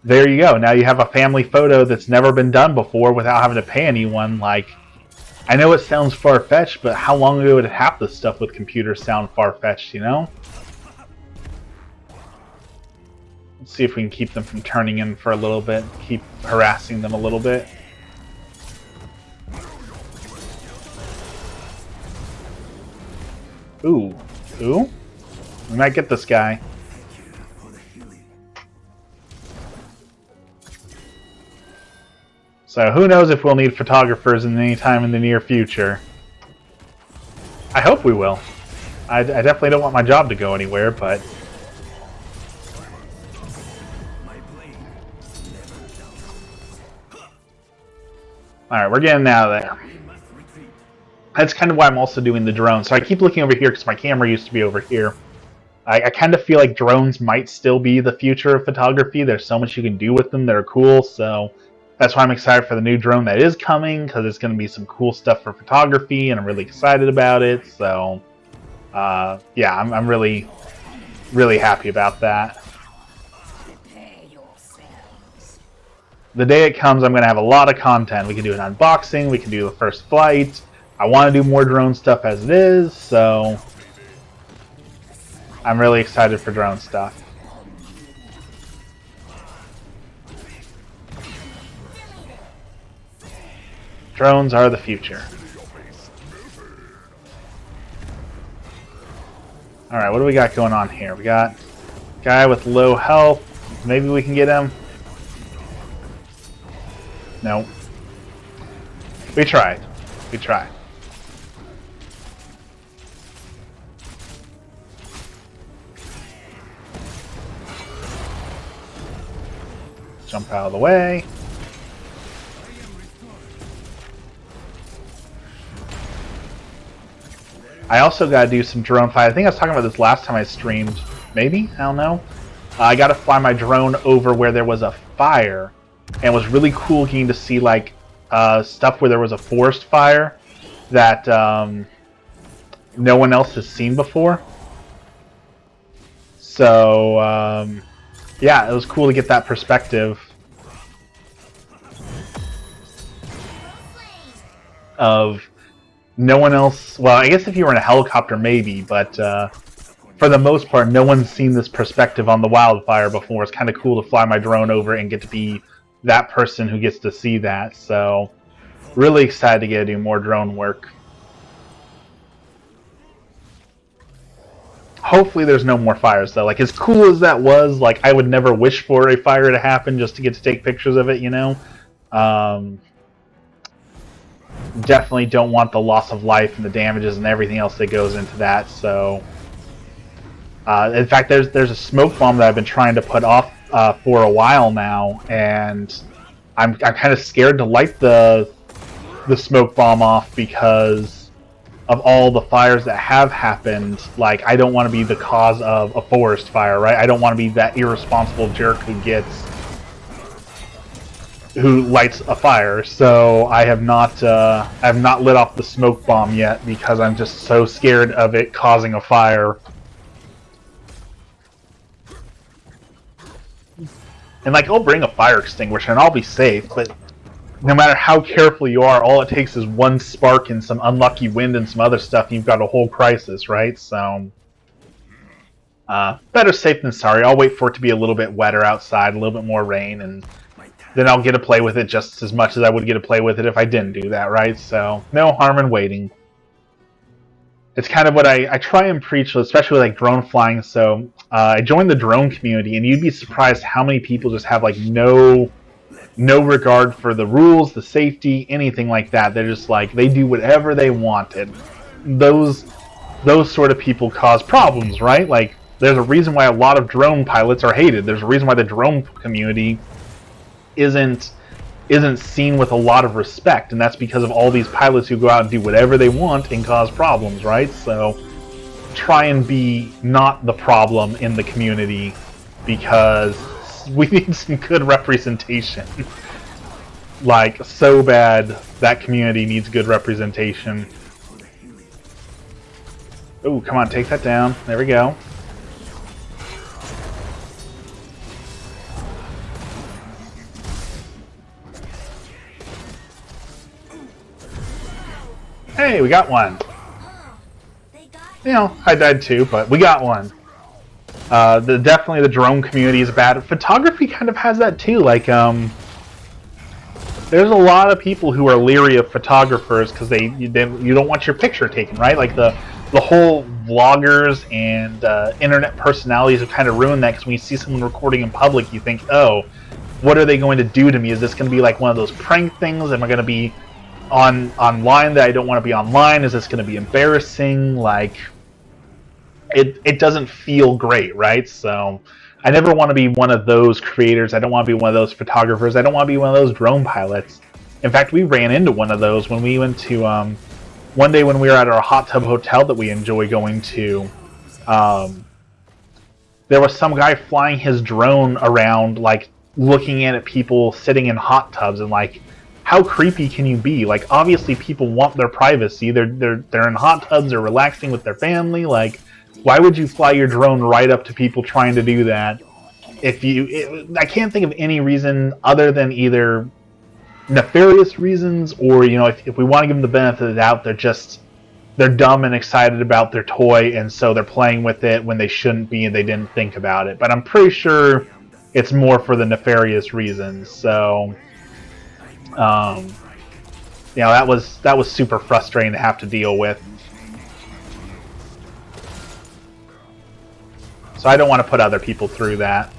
there you go. Now you have a family photo that's never been done before without having to pay anyone. Like, I know it sounds far-fetched, but how long ago did half this stuff with computers sound far-fetched, you know? Let's see if we can keep them from turning in for a little bit, keep harassing them a little bit. Ooh. Ooh? We might get this guy. So who knows if we'll need photographers in any time in the near future. I hope we will. I definitely don't want my job to go anywhere, but... Alright, we're getting out of there. That's kind of why I'm also doing the drone. So I keep looking over here because my camera used to be over here. I kind of feel like drones might still be the future of photography. There's so much you can do with them that are cool, so that's why I'm excited for the new drone that is coming, because it's going to be some cool stuff for photography, and I'm really excited about it. So, yeah, I'm really, really happy about that. The day it comes, I'm going to have a lot of content. We can do an unboxing, we can do the first flight. I want to do more drone stuff as it is, so I'm really excited for drone stuff. Drones are the future. Alright, what do we got going on here? We got a guy with low health. Maybe we can get him. No. We tried. We tried. Jump out of the way. I also got to do some drone flight. I think I was talking about this last time I streamed. Maybe? I don't know. I got to fly my drone over where there was a fire. And it was really cool getting to see, like, stuff where there was a forest fire that no one else has seen before. So, yeah, it was cool to get that perspective of no one else. Well, I guess if you were in a helicopter, maybe, but for the most part, no one's seen this perspective on the wildfire before. It's kind of cool to fly my drone over and get to be that person who gets to see that. So, really excited to get to do more drone work. Hopefully there's no more fires, though. Like, as cool as that was, like, I would never wish for a fire to happen just to get to take pictures of it, you know? Definitely don't want the loss of life and the damages and everything else that goes into that, so... in fact, there's a smoke bomb that I've been trying to put off for a while now, and I'm kind of scared to light the smoke bomb off because of all the fires that have happened. Like, I don't want to be the cause of a forest fire, right? I don't want to be that irresponsible jerk who lights a fire. So I have not lit off the smoke bomb yet because I'm just so scared of it causing a fire. And, like, I'll bring a fire extinguisher and I'll be safe, but no matter how careful you are, all it takes is one spark and some unlucky wind and some other stuff, and you've got a whole crisis, right? So, better safe than sorry. I'll wait for it to be a little bit wetter outside, a little bit more rain, and then I'll get to play with it just as much as I would get to play with it if I didn't do that, right? So, no harm in waiting. It's kind of what I try and preach, especially like drone flying. So, I joined the drone community, and you'd be surprised how many people just have like no regard for the rules, the safety, anything like that. They're just like, they do whatever they want. And those sort of people cause problems, right? Like, there's a reason why a lot of drone pilots are hated. There's a reason why the drone community isn't seen with a lot of respect, and that's because of all these pilots who go out and do whatever they want and cause problems, right? So try and be not the problem in the community, because we need some good representation. Like, so bad, that community needs good representation. Oh, come on, take that down. There we go. Hey, we got one. You know, I died too, but we got one. Definitely the drone community is bad. Photography kind of has that too. Like, there's a lot of people who are leery of photographers because you don't want your picture taken, right? Like the whole vloggers and internet personalities have kind of ruined that, because when you see someone recording in public, you think, oh, what are they going to do to me? Is this going to be like one of those prank things? Am I going to be online that I don't want to be online? Is this going to be embarrassing? Like, it doesn't feel great, right? So I never want to be one of those creators. I don't want to be one of those photographers. I don't want to be one of those drone pilots. In fact, we ran into one of those when we went to one day when we were at our hot tub hotel that we enjoy going to. There was some guy flying his drone around, like looking at people sitting in hot tubs, and like, how creepy can you be? Like, obviously people want their privacy. They're in hot tubs, they're relaxing with their family. Like, why would you fly your drone right up to people trying to do that? I can't think of any reason other than either nefarious reasons, or, you know, if we want to give them the benefit of the doubt, they're dumb and excited about their toy, and so they're playing with it when they shouldn't be and they didn't think about it. But I'm pretty sure it's more for the nefarious reasons. So you know, that was super frustrating to have to deal with. So I don't want to put other people through that.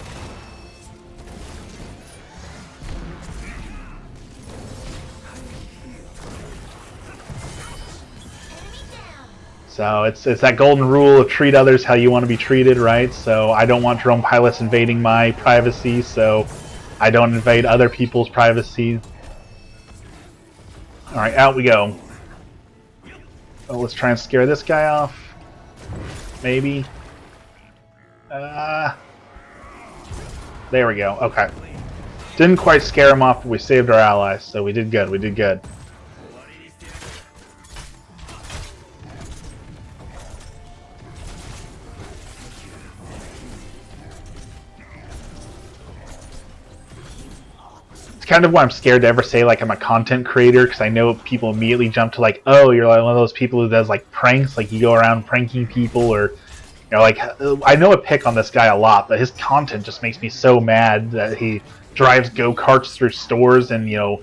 So it's that golden rule of treat others how you want to be treated, right? So I don't want drone pilots invading my privacy, so I don't invade other people's privacy. Alright, out we go. Oh, let's try and scare this guy off. Maybe. There we go. Okay. Didn't quite scare him off, but we saved our allies, so we did good. We did good. Kind of why I'm scared to ever say like I'm a content creator, because I know people immediately jump to like, oh, you're like one of those people who does like pranks, like you go around pranking people, or, you know, like, I know I pick on this guy a lot, but his content just makes me so mad that he drives go-karts through stores and, you know,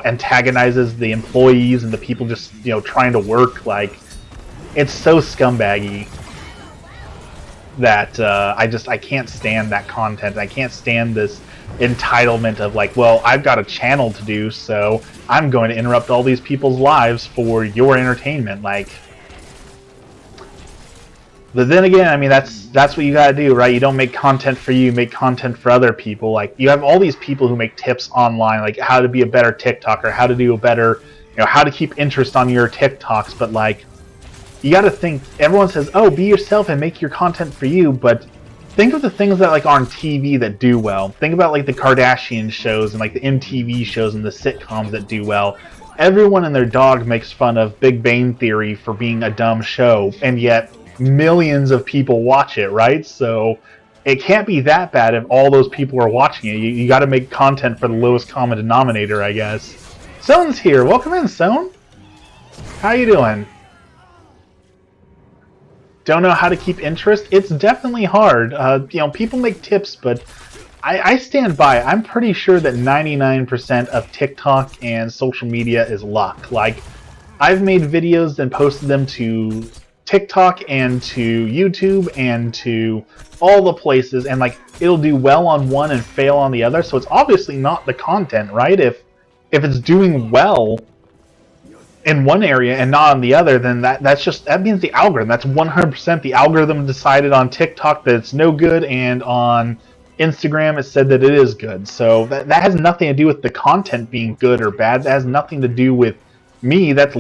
antagonizes the employees and the people just, you know, trying to work. Like, it's so scumbaggy that I can't stand that content. I can't stand this entitlement of like, well, I've got a channel to do, so I'm going to interrupt all these people's lives for your entertainment. Like, but then again, I mean, that's what you gotta do, right? You don't make content for you make content for other people. Like, you have all these people who make tips online, like how to be a better TikToker, how to do a better, you know, how to keep interest on your TikToks. But like, you gotta think, everyone says, oh, be yourself and make your content for you, but think of the things that like are on TV that do well. Think about like the Kardashian shows and like the MTV shows and the sitcoms that do well. Everyone and their dog makes fun of Big Bang Theory for being a dumb show, and yet millions of people watch it, right? So it can't be that bad if all those people are watching it. You got to make content for the lowest common denominator, I guess. Sone's here. Welcome in, Sone. How you doing? Don't know how to keep interest? It's definitely hard. People make tips, but I stand by. I'm pretty sure that 99% of TikTok and social media is luck. Like, I've made videos and posted them to TikTok and to YouTube and to all the places, and like it'll do well on one and fail on the other. So it's obviously not the content, right? If it's doing well in one area and not on the other, then that means the algorithm. That's 100% the algorithm decided on TikTok that it's no good, and on Instagram it said that it is good. So that has nothing to do with the content being good or bad. That has nothing to do with me. That's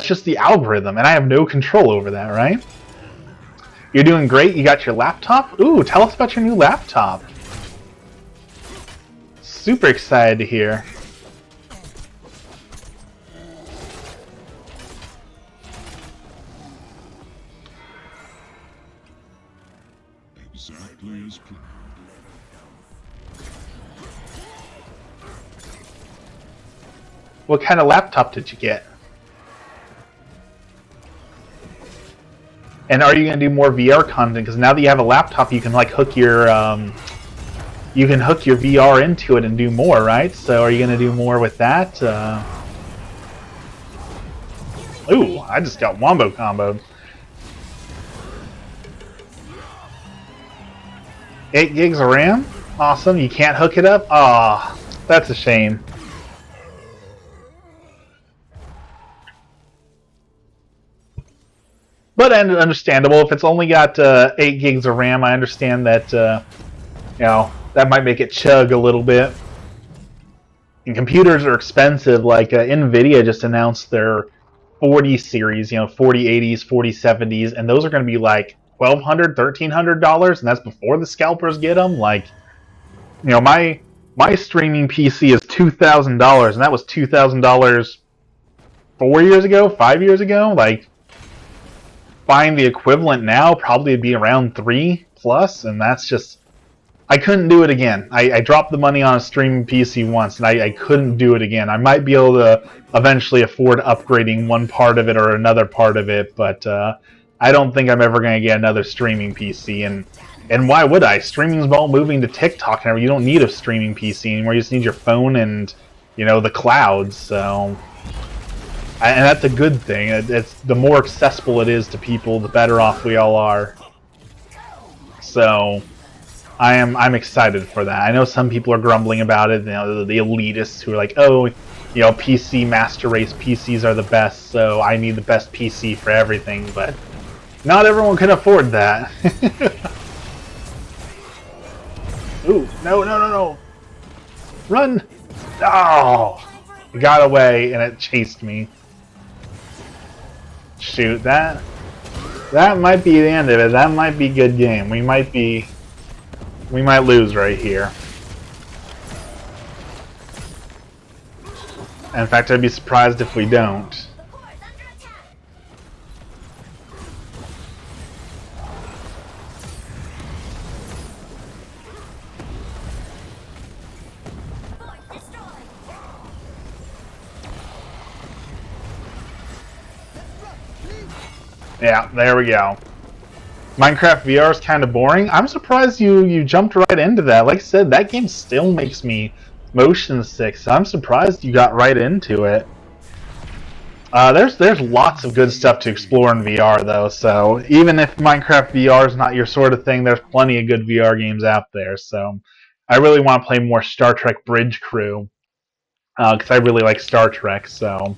just the algorithm, and I have no control over that, right? You're doing great. You got your laptop? Ooh, tell us about your new laptop. Super excited to hear. Exactly as planned. What kind of laptop did you get? And are you going to do more VR content? Because now that you have a laptop, you can like hook your VR into it and do more, right? So are you going to do more with that? Ooh, I just got wombo comboed. 8 gigs of RAM? Awesome. You can't hook it up? Aw, that's a shame. But understandable. If it's only got 8 gigs of RAM, I understand that that might make it chug a little bit. And computers are expensive. Like NVIDIA just announced their 40 series, 4080s, 4070s, and those are going to be like $1,200, $1,300, and that's before the scalpers get them. Like, my streaming PC is $2,000, and that was $2,000 4 years ago, 5 years ago. Like, buying the equivalent now probably would be around $3+, and that's just, I couldn't do it again. I dropped the money on a streaming PC once, and I couldn't do it again. I might be able to eventually afford upgrading one part of it or another part of it, but I don't think I'm ever going to get another streaming PC. And why would I? Streaming's all moving to TikTok now. You don't need a streaming PC anymore. You just need your phone and the cloud. So, and that's a good thing. It's the more accessible it is to people, the better off we all are. So, I'm excited for that. I know some people are grumbling about it. The elitists who are like, oh, PC master race PCs are the best, so I need the best PC for everything. But not everyone can afford that. Ooh, no. Run! Oh! It got away and it chased me. Shoot, that might be the end of it. That might be a good game. We might lose right here. In fact, I'd be surprised if we don't. Yeah, there we go. Minecraft VR is kind of boring. I'm surprised you jumped right into that. Like I said, that game still makes me motion sick, so I'm surprised you got right into it. There's lots of good stuff to explore in VR, though, so even if Minecraft VR is not your sort of thing, there's plenty of good VR games out there. So I really want to play more Star Trek Bridge Crew, because I really like Star Trek, so...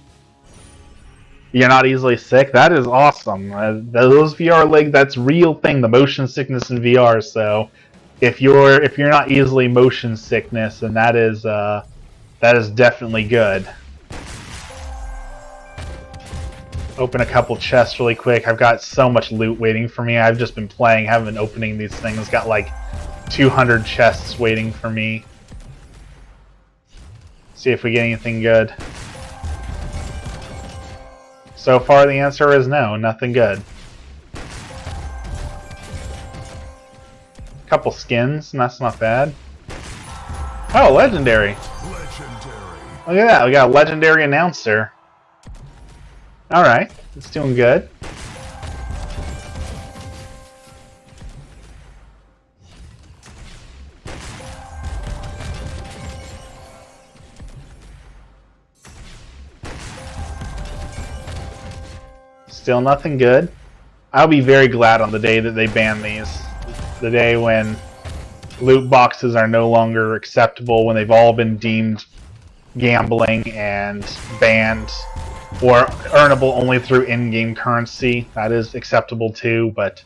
You're not easily sick? That is awesome. Those VR legs, that's real thing, the motion sickness in VR, so if you're not easily motion sickness, then that is definitely good. Open a couple chests really quick. I've got so much loot waiting for me. I've just been playing, haven't been opening these things. Got like 200 chests waiting for me. See if we get anything good. So far the answer is no, nothing good. couple skins, and that's not bad. Oh, legendary. Legendary. Look at that. We got a legendary announcer. Alright. It's doing good. Still nothing good. I'll be very glad on the day that they ban these. The day when loot boxes are no longer acceptable, when they've all been deemed gambling and banned, or earnable only through in-game currency. That is acceptable too, but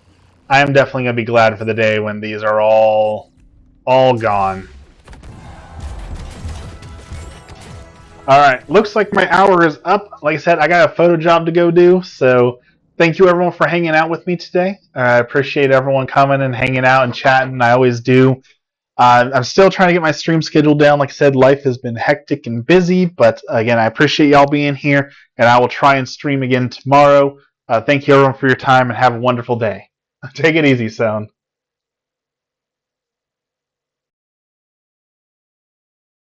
I am definitely going to be glad for the day when these are all gone. Alright, looks like my hour is up. Like I said, I got a photo job to go do, so thank you everyone for hanging out with me today. I appreciate everyone coming and hanging out and chatting. I always do. I'm still trying to get my stream schedule down. Like I said, life has been hectic and busy, but again, I appreciate y'all being here, and I will try and stream again tomorrow. Thank you everyone for your time, and have a wonderful day. Take it easy, Sound.